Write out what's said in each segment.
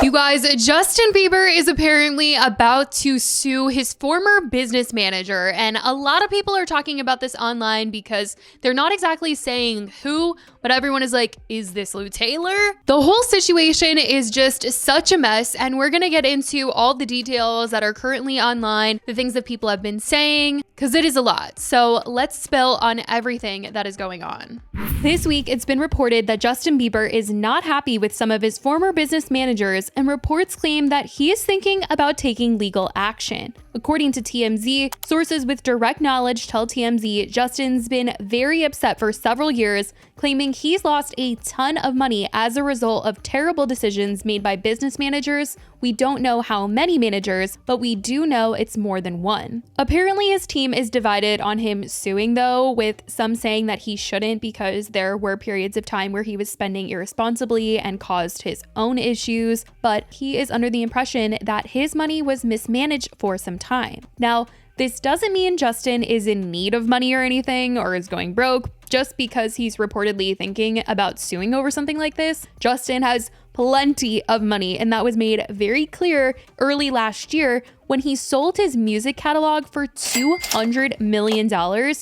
You guys, Justin Bieber is apparently about to sue his former business manager, and a lot of people are talking about this online because they're not exactly saying who, but everyone is like, is this Lou Taylor? The whole situation is just such a mess, and we're gonna get into all the details that are currently online, the things that people have been saying, because it is a lot. So let's spill on everything that is going on. This week, it's been reported that Justin Bieber is not happy with some of his former business managers, and reports claim that he is thinking about taking legal action. According to TMZ, sources with direct knowledge tell TMZ Justin's been very upset for several years, claiming he's lost a ton of money as a result of terrible decisions made by business managers. We don't know how many managers, but we do know it's more than one. Apparently, his team is divided on him suing, though, with some saying that he shouldn't because there were periods of time where he was spending irresponsibly and caused his own issues, but he is under the impression that his money was mismanaged for some time. Now, this doesn't mean Justin is in need of money or anything or is going broke just because he's reportedly thinking about suing over something like this. Justin has plenty of money, and that was made very clear early last year when he sold his music catalog for $200 million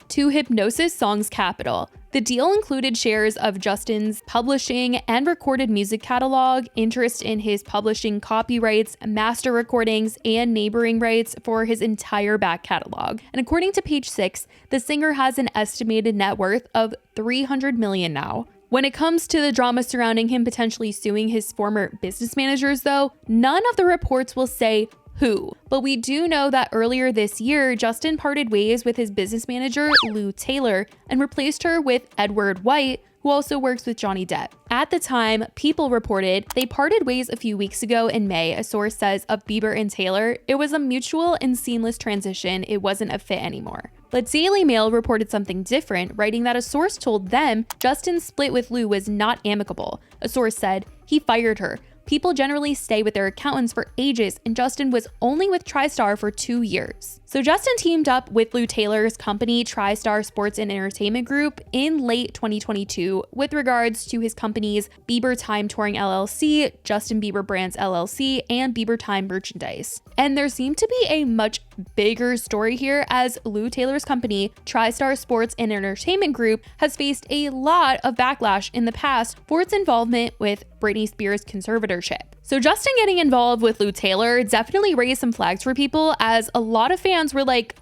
to Hypnosis Songs Capital. The deal included shares of Justin's publishing and recorded music catalog, interest in his publishing copyrights, master recordings, and neighboring rights for his entire back catalog. And according to Page 6, the singer has an estimated net worth of $300 million now. When it comes to the drama surrounding him potentially suing his former business managers, though, none of the reports will say who. But we do know that earlier this year, Justin parted ways with his business manager, Lou Taylor, and replaced her with Edward White, who also works with Johnny Depp. At the time, People reported they parted ways a few weeks ago in May. A source says of Bieber and Taylor, it was a mutual and seamless transition. It wasn't a fit anymore. But Daily Mail reported something different, writing that a source told them Justin's split with Lou was not amicable. A source said, he fired her. People generally stay with their accountants for ages, and Justin was only with TriStar for 2 years. So Justin teamed up with Lou Taylor's company, TriStar Sports and Entertainment Group, in late 2022 with regards to his companies Bieber Time Touring LLC, Justin Bieber Brands LLC, and Bieber Time Merchandise. And there seemed to be a much bigger story here, as Lou Taylor's company, TriStar Sports and Entertainment Group, has faced a lot of backlash in the past for its involvement with Britney Spears' conservatorship. So Justin getting involved with Lou Taylor definitely raised some flags for people, as a lot of fans were like,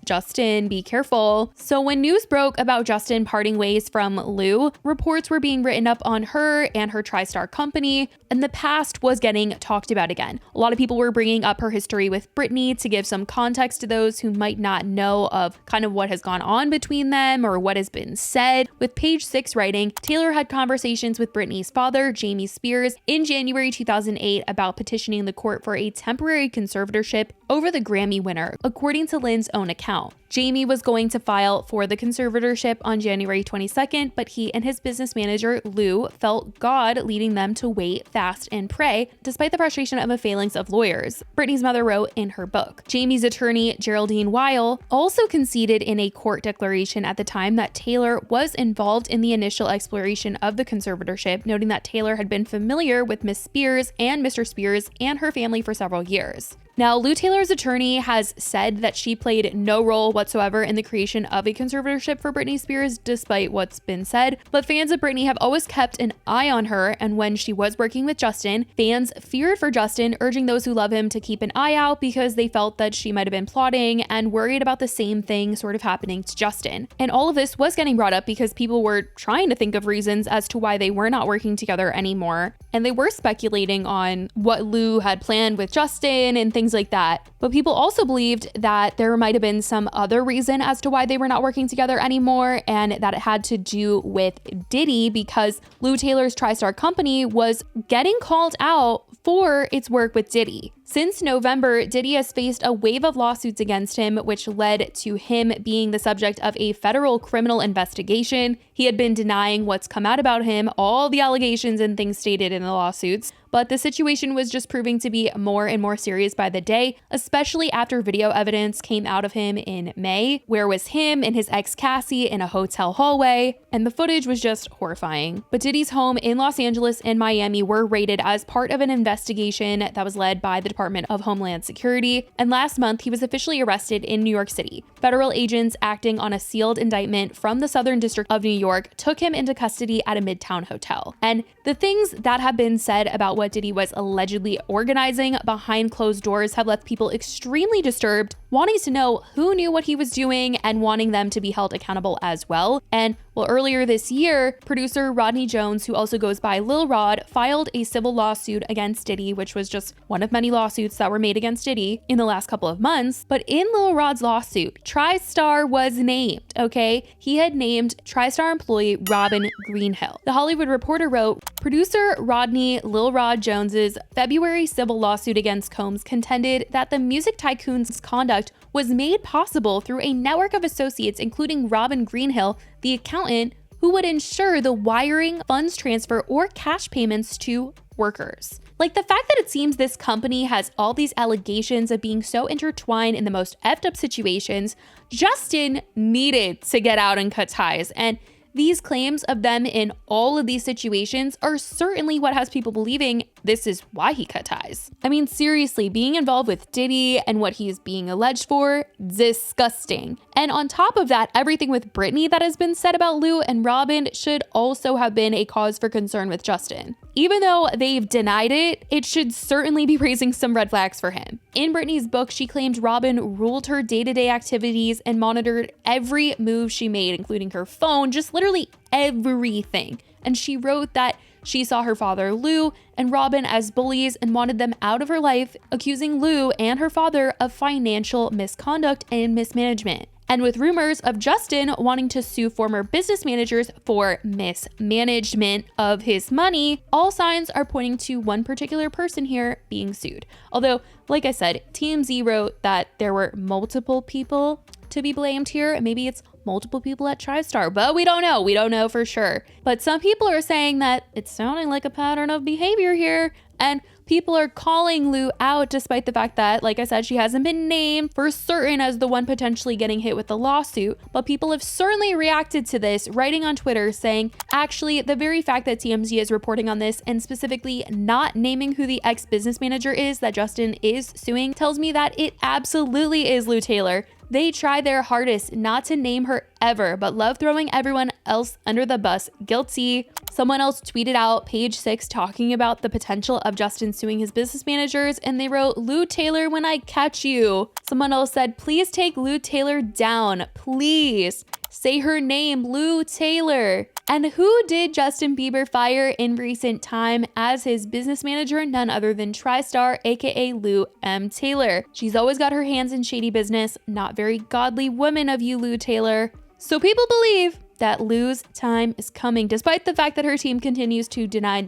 Justin, be careful. So when news broke about Justin parting ways from Lou, reports were being written up on her and her TriStar company, and the past was getting talked about again. A lot of people were bringing up her history with Britney to give some context to those who might not know of kind of what has gone on between them or what has been said. With Page 6 writing, Taylor had conversations with Britney's father, Jamie Spears, in January 2008 about petitioning the court for a temporary conservatorship over the Grammy winner, according to Lynn's own account. Jamie was going to file for the conservatorship on January 22nd, but he and his business manager, Lou, felt God leading them to wait, fast, and pray, despite the frustration of a phalanx of lawyers. Britney's mother wrote in her book. Jamie's attorney, Geraldine Weil, also conceded in a court declaration at the time that Taylor was involved in the initial exploration of the conservatorship, noting that Taylor had been familiar with Miss Spears and Mr. Spears and her family for several years. Now, Lou Taylor's attorney has said that she played no role whatsoever in the creation of a conservatorship for Britney Spears, despite what's been said, but fans of Britney have always kept an eye on her, and when she was working with Justin, fans feared for Justin, urging those who love him to keep an eye out because they felt that she might have been plotting and worried about the same thing sort of happening to Justin. And all of this was getting brought up because people were trying to think of reasons as to why they were not working together anymore, and they were speculating on what Lou had planned with Justin and things like that. But people also believed that there might have been some other reason as to why they were not working together anymore, and that it had to do with Diddy, because Lou Taylor's TriStar company was getting called out for its work with Diddy. Since November, Diddy has faced a wave of lawsuits against him, which led to him being the subject of a federal criminal investigation. He had been denying what's come out about him, all the allegations and things stated in the lawsuits. but the situation was just proving to be more and more serious by the day, especially after video evidence came out of him in May, where it was him and his ex Cassie in a hotel hallway, and the footage was just horrifying. But Diddy's home in Los Angeles and Miami were raided as part of an investigation that was led by the Department of Homeland Security, and last month he was officially arrested in New York City. Federal agents acting on a sealed indictment from the Southern District of New York took him into custody at a Midtown hotel. And the things that have been said about what Diddy was allegedly organizing behind closed doors have left people extremely disturbed, wanting to know who knew what he was doing and wanting them to be held accountable as well. And well, earlier this year, producer Rodney Jones, who also goes by Lil Rod, filed a civil lawsuit against Diddy, which was just one of many lawsuits that were made against Diddy in the last couple of months. But in Lil Rod's lawsuit, TriStar was named, okay? He had named TriStar employee Robin Greenhill. The Hollywood Reporter wrote, producer Rodney Lil Rod Jones's February civil lawsuit against Combs contended that the music tycoon's conduct was made possible through a network of associates, including Robin Greenhill, the accountant who would ensure the wiring, funds transfer, or cash payments to workers. Like, the fact that it seems this company has all these allegations of being so intertwined in the most effed up situations, Justin needed to get out and cut ties. And these claims of them in all of these situations are certainly what has people believing this is why he cut ties. I mean, seriously, being involved with Diddy and what he's being alleged for, disgusting. And on top of that, everything with Britney that has been said about Lou and Robin should also have been a cause for concern with Justin. Even though they've denied it, it should certainly be raising some red flags for him. In Britney's book, she claimed Robin ruled her day-to-day activities and monitored every move she made, including her phone, just literally everything. And she wrote that she saw her father, Lou, and Robin as bullies and wanted them out of her life, accusing Lou and her father of financial misconduct and mismanagement. And with rumors of Justin wanting to sue former business managers for mismanagement of his money, all signs are pointing to one particular person here being sued. Although, like I said, TMZ wrote that there were multiple people to be blamed here. Maybe it's multiple people at TriStar, but we don't know. We don't know for sure. But some people are saying that it's sounding like a pattern of behavior here, and people are calling Lou out despite the fact that, like I said, she hasn't been named for certain as the one potentially getting hit with the lawsuit. But people have certainly reacted to this, writing on Twitter saying, actually, the very fact that TMZ is reporting on this and specifically not naming who the ex-business manager is that Justin is suing tells me that it absolutely is Lou Taylor. They try their hardest not to name her ever, but love throwing everyone else under the bus. Guilty. Someone else tweeted out page 6 talking about the potential of Justin suing his business managers, and they wrote, Lou Taylor when I catch you. Someone else said, please take Lou Taylor down. Please. Say her name, Lou Taylor. And who did Justin Bieber fire in recent time as his business manager? None other than TriStar, aka Lou M. Taylor. She's always got her hands in shady business. Not very godly woman of you, Lou Taylor. So people believe that Lou's time is coming, despite the fact that her team continues to deny.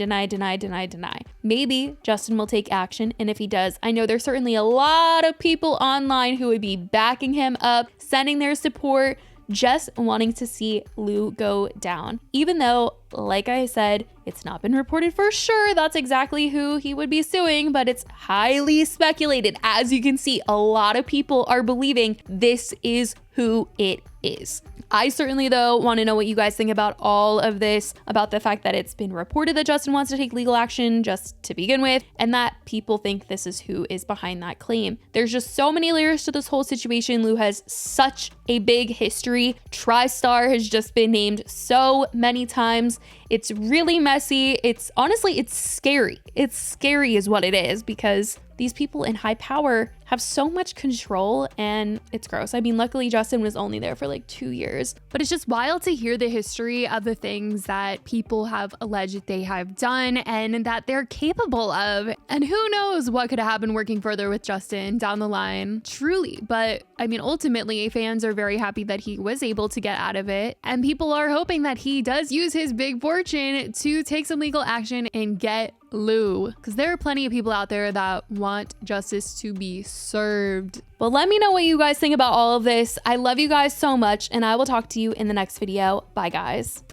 Maybe Justin will take action, and if he does, I know there's certainly a lot of people online who would be backing him up, sending their support, just wanting to see Lou go down. Even though, like I said, it's not been reported for sure that's exactly who he would be suing, but it's highly speculated. As you can see, a lot of people are believing this is who it is. I certainly, though, want to know what you guys think about all of this, about the fact that it's been reported that Justin wants to take legal action just to begin with, and that people think this is who is behind that claim. There's just so many layers to this whole situation. Lou has such a big history. TriStar has just been named so many times. It's really messy. It's scary. It's scary is what it is, because these people in high power have so much control, and it's gross. I mean, luckily Justin was only there for like 2 years, but it's just wild to hear the history of the things that people have alleged they have done and that they're capable of. And who knows what could happen working further with Justin down the line, truly. But I mean, ultimately, fans are very happy that he was able to get out of it, and people are hoping that he does use his big fortune to take some legal action and get Lou, because there are plenty of people out there that want justice to be served. Well, let me know what you guys think about all of this. I love you guys so much, and I will talk to you in the next video. Bye, guys.